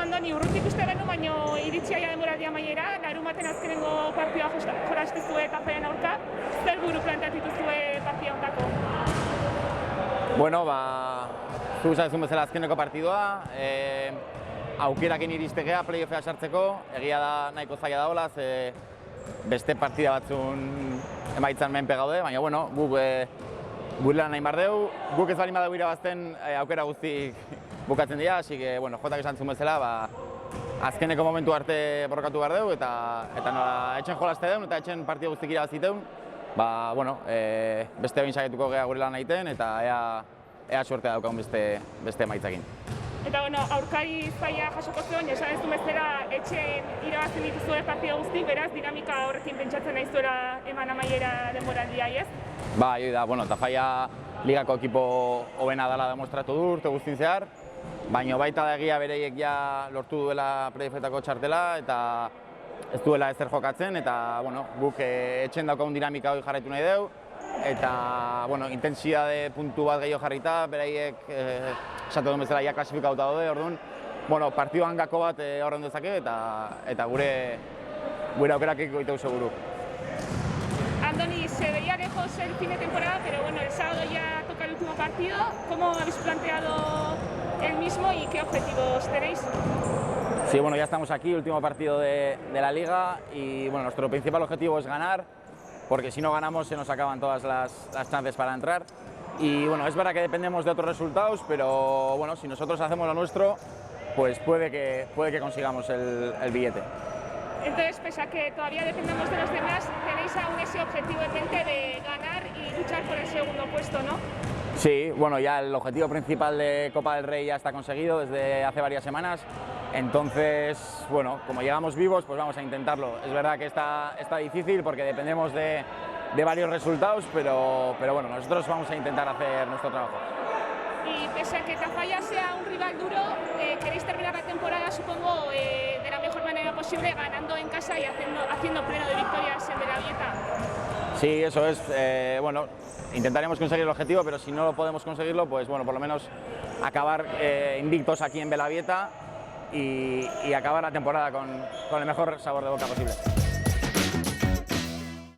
Andoni, urrutik uste genuen, baina iritsia ja denboraldi amaiera, larunbaten azkenengo partida jolastuzue Tafallan aurka, zer buru planteatu dituzue partida hontako? Bueno, zu esan bezala azkeneko partidua, aukerakin iristegea playoffea sartzeko, egia da nahiko zaila dagoela, beste partida batzun emaitzan menpe gaude, baina bueno, guk gure lan nahi bardeu, guk ez balin badago irabazten aukera guztik bukatzen dira, así que, bueno, jotak esan zuen bezala, azkeneko momentu arte borrokatu bardeu, eta nola etxen jolaste deun, eta etxen partida guztik irabaziteun, bueno, beste behin saietuko gea gure lan egiten, eta ea suertea daukagun beste emaitzakin. Eta, bueno, aurkari zaila jasoko zuen, esan ez du bezala etxen irabazten dituzue partida guztik, beraz, dinamika horrekin pentsatzen nahi zuela eman amaiera denboraldia, ez? Hori da, bueno, Tafalla ligako ekipo hobena dela demostratu du urte guztin zehar, baina baita da egia bereiek ja lortu duela playoffetako txartela eta ez duela ezer jokatzen, eta bueno, guk etxen daukagun dinamika hori jarraitu nahi dugu, eta bueno, intentsitate puntu bat gehiago jarrita, beraiek esatu duen bezala ja klasifikatuta daude, orduan, bueno, partiduan gako bat horren dezake eta gure aukerak egiteko seguru. Andoni, se veía lejos el fin de temporada, pero bueno, el sábado ya toca el último partido. ¿Cómo habéis planteado el mismo y qué objetivos tenéis? Sí, bueno, ya estamos aquí, último partido de la Liga y bueno, nuestro principal objetivo es ganar, porque si no ganamos se nos acaban todas las chances para entrar. Y bueno, es verdad que dependemos de otros resultados, pero bueno, si nosotros hacemos lo nuestro, pues puede que consigamos el billete. Entonces, pese a que todavía dependemos de los demás, tenéis aún ese objetivo en mente de ganar y luchar por el segundo puesto, ¿no? Sí, bueno, ya el objetivo principal de Copa del Rey ya está conseguido desde hace varias semanas, entonces, bueno, como llegamos vivos, pues vamos a intentarlo. Es verdad que está difícil porque dependemos de varios resultados, pero bueno, nosotros vamos a intentar hacer nuestro trabajo. Y pese a que Tafalla sea un rival duro, queréis terminar la temporada, supongo, de la mejor manera posible, ganando en casa y haciendo pleno de victorias en Belavieta. Sí, eso es. Bueno, intentaremos conseguir el objetivo, pero si no lo podemos conseguirlo, pues bueno, por lo menos acabar invictos aquí en Belavieta y acabar la temporada con el mejor sabor de boca posible.